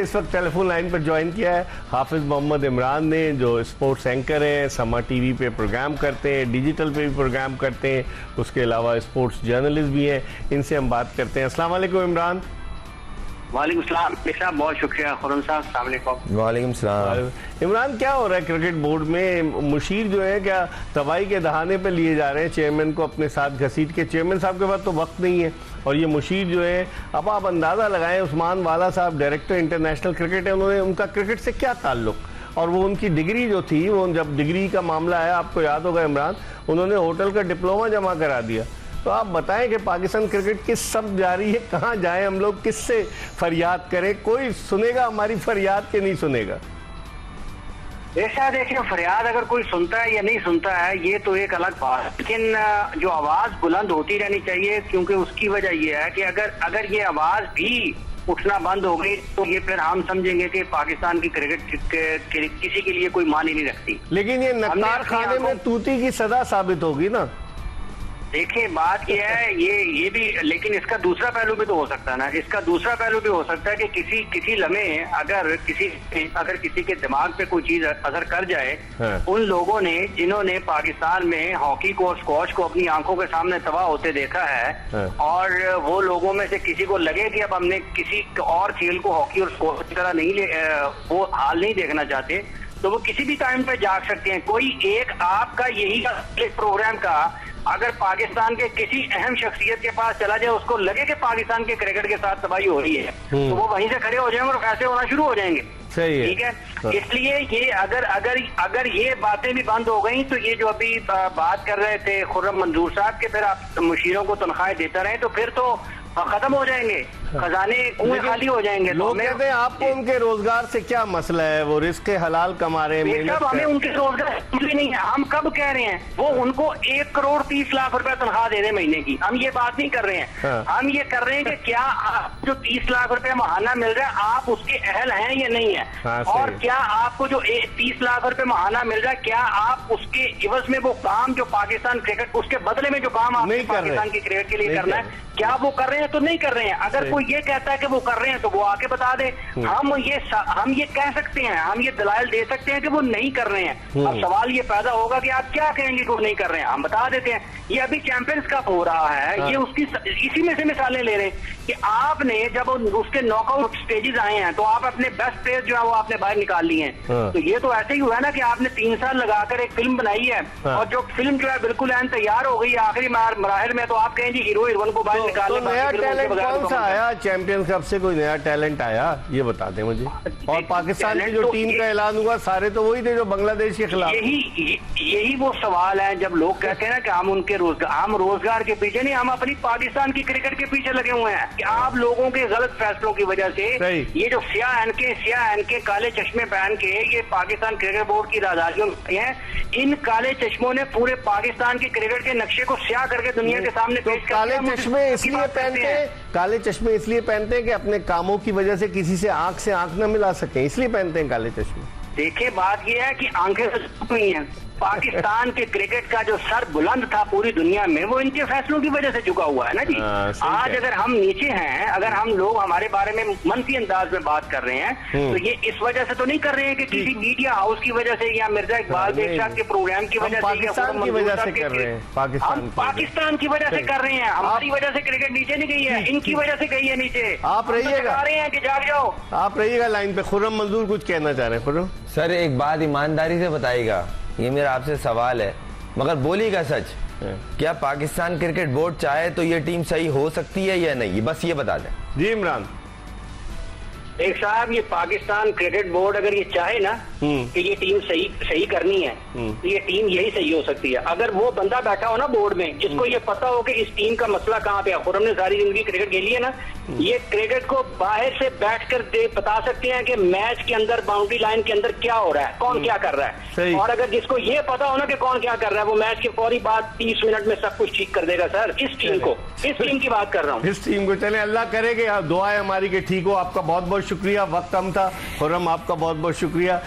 इस वक्त telephone line पर ज्वाइन किया है हाफिज मोहम्मद इमरान ने, जो स्पोर्ट्स एंकर हैं, समा टीवी पे प्रोग्राम करते हैं, डिजिटल पे भी प्रोग्राम करते हैं, उसके अलावा स्पोर्ट्स जर्नलिस्ट भी हैं। इनसे हम बात करते हैं। अस्सलाम वालेकुम इमरान। वालेकुम सलाम साहब, बहुत शुक्रिया। खुरम साहब अस्सलाम वालेकुम। वालेकुम सलाम। इमरान, क्या हो रहा है क्रिकेट बोर्ड में? मुशीर जो है क्या तबाही के दहाने पे लिए जा रहे हैं चेयरमैन को अपने साथ घसीट के? चेयरमैन साहब के पास तो वक्त नहीं है, और ये मुशीर जो है, अब आप अंदाज़ा लगाएं, उस्मान वाला साहब डायरेक्टर इंटरनेशनल क्रिकेट है, उन्होंने, उनका क्रिकेट से क्या ताल्लुक? और वो उनकी डिग्री जो थी, वो जब डिग्री का मामला आया, आपको याद होगा इमरान, उन्होंने होटल का डिप्लोमा जमा करा दिया। तो आप बताएं कि पाकिस्तान क्रिकेट किस सब जारी है, कहाँ जाएं हम लोग, किससे फरियाद करें? कोई सुनेगा हमारी फरियाद के नहीं सुनेगा? ऐसा देखिए, फरियाद अगर कोई सुनता है या नहीं सुनता है ये तो एक अलग बात है, लेकिन जो आवाज बुलंद होती रहनी चाहिए, क्योंकि उसकी वजह ये है कि अगर ये आवाज भी उठना बंद हो गई तो ये फिर हम समझेंगे कि पाकिस्तान की क्रिकेट किसी के लिए कोई मानी नहीं रखती। लेकिन ये नक्कार खाने में तूती की सदा साबित होगी ना। देखिए, बात यह है, ये भी, लेकिन इसका दूसरा पहलू भी तो हो सकता है ना। इसका दूसरा पहलू भी हो सकता है कि किसी लम्हे अगर किसी के दिमाग पे कोई चीज असर कर जाए, उन लोगों ने जिन्होंने पाकिस्तान में हॉकी को, स्क्वॉश को अपनी आंखों के सामने तबाह होते देखा है, और वो लोगों में से किसी को लगे कि अब हमने किसी और खेल को हॉकी और स्क्वॉश की तरह वो हाल नहीं देखना चाहते, तो वो किसी भी टाइम पे जाग सकते हैं। कोई एक आपका यही प्रोग्राम का अगर पाकिस्तान के किसी अहम शख्सियत के पास चला जाए, उसको लगे कि पाकिस्तान के क्रिकेट के साथ तबाही हो रही है, तो वो वहीं से खड़े हो जाएंगे और फैसले होना शुरू हो जाएंगे। सही है, ठीक है। इसलिए ये अगर ये बातें भी बंद हो गई, तो ये जो अभी बात कर रहे थे खुर्रम मंजूर साहब के, फिर आप मुशीरों को तनख्वाहें देते रहे तो फिर तो खत्म हो जाएंगे, खजाने कुएं खाली हो जाएंगे। लोग कहते हैं आपको उनके रोजगार से क्या मसला है, वो रिस्क हलाल कमा रहे हैं। हमें उनके रोजगार नहीं है, हम कब कह रहे हैं वो उनको 1 करोड़ 30 लाख रुपए तनख्वाह दे रहे महीने की, हम ये बात नहीं कर रहे हैं। हम ये कर रहे हैं कि क्या जो 30 लाख रुपए महाना मिल रहा है, आप उसके अहल हैं या नहीं है, और क्या आपको जो 30 लाख रुपए महाना मिल रहा है, क्या आप उसके इवज में वो काम जो पाकिस्तान क्रिकेट, उसके बदले में जो काम आप पाकिस्तान की क्रिकेट के लिए करना है, क्या वो कर रहे हैं? तो नहीं कर रहे हैं। अगर कोई ये कहता है कि वो कर रहे हैं तो वो आके बता दे। हम ये कह सकते हैं, हम ये दलाइल दे सकते हैं कि वो नहीं कर रहे हैं। अब सवाल ये पैदा होगा कि आप क्या कहेंगे कि वो नहीं कर रहे हैं, हम बता देते हैं। ये अभी चैंपियंस कप हो रहा है, ये उसकी इसी में से मिसालें ले रहे हैं कि आपने जब उसके नॉकआउट स्टेजेस आए हैं तो आप अपने बेस्ट प्लेयर जो है वो आपने बाहर निकाल लिए हैं। तो ये तो ऐसे ही हुआ है ना कि आपने 3 साल लगाकर एक फिल्म बनाई है, और जो फिल्म जो है बिल्कुल एन तैयार हो गई आखिरी मराहिल में, तो आप कहें जी हीरो हीरोइन को बाहर निकाल। तो नया टैलेंट कौन सा आया चैंपियंस कप से? कोई नया टैलेंट आया ये बता दें मुझे। और पाकिस्तान की जो टीम का ऐलान हुआ, सारे तो वही थे जो बांग्लादेश के खिलाफ। यही वो सवाल है, जब लोग कहते हैं ना कि हम रोजगार के पीछे नहीं, हम अपनी पाकिस्तान की क्रिकेट के पीछे लगे हुए हैं कि आप लोगों के गलत फैसलों की वजह से ये जो स्याह एनके काले चश्मे पहन के ये पाकिस्तान क्रिकेट बोर्ड की राजधानियों में हैं, इन काले चश्मों ने पूरे पाकिस्तान की क्रिकेट के नक्शे को स्याह करके दुनिया के सामने पेश कर काले चश्मे इसलिए पहनते हैं, काले चश्मे इसलिए पहनते हैं कि अपने कामों की वजह से किसी से आंख न मिला सके, इसलिए पहनते हैं काले चश्मे। देखिए, बात यह है कि आंखें नहीं है। पाकिस्तान के क्रिकेट का जो सर बुलंद था पूरी दुनिया में, वो इनके फैसलों की वजह से झुका हुआ है ना जी। आज अगर हम नीचे हैं, अगर हम लोग हमारे बारे में मनफी अंदाज में बात कर रहे हैं, तो ये इस वजह से तो नहीं कर रहे हैं कि किसी मीडिया हाउस की वजह से या मिर्जा इकबाल साहब के प्रोग्राम की वजह से, पाकिस्तान की वजह से कर रहे हैं। पाकिस्तान की वजह से कर रहे हैं। हमारी वजह से क्रिकेट नीचे नहीं गई है, इनकी वजह से गई है नीचे। आप रहिएगा, रहे हैं कि जाग जाओ, आप रहिएगा लाइन पे। खुर्रम मंजूर कुछ कहना चाह रहे हैं। खुर्रम सर, एक बात ईमानदारी से बताइएगा, ये मेरा आपसे सवाल है, मगर बोलिएगा सच, क्या पाकिस्तान क्रिकेट बोर्ड चाहे तो ये टीम सही हो सकती है या नहीं? बस ये बता दें। जी इमरान। एक साहब, ये पाकिस्तान क्रिकेट बोर्ड अगर ये चाहे ना कि ये टीम सही करनी है, तो ये टीम यही सही हो सकती है। अगर वो बंदा बैठा हो ना बोर्ड में, जिसको ये पता हो कि इस टीम का मसला कहाँ पे है। खुर्रम ने सारी जिंदगी क्रिकेट खेली है ना, ये क्रिकेट को बाहर से बैठकर बता सकते हैं कि मैच के अंदर, बाउंड्री लाइन के अंदर क्या हो रहा है, कौन क्या कर रहा है। और अगर जिसको ये पता हो ना कि कौन क्या कर रहा है, वो मैच के फौरी बाद 30 मिनट में सब कुछ ठीक कर देगा सर। इस टीम की बात कर रहा हूँ, इस टीम को। चले, अल्लाह करे कि दुआ है हमारी कि ठीक हो। आपका बहुत बहुत शुक्रिया, वक्त कम था। खुर्रम, आपका बहुत बहुत शुक्रिया।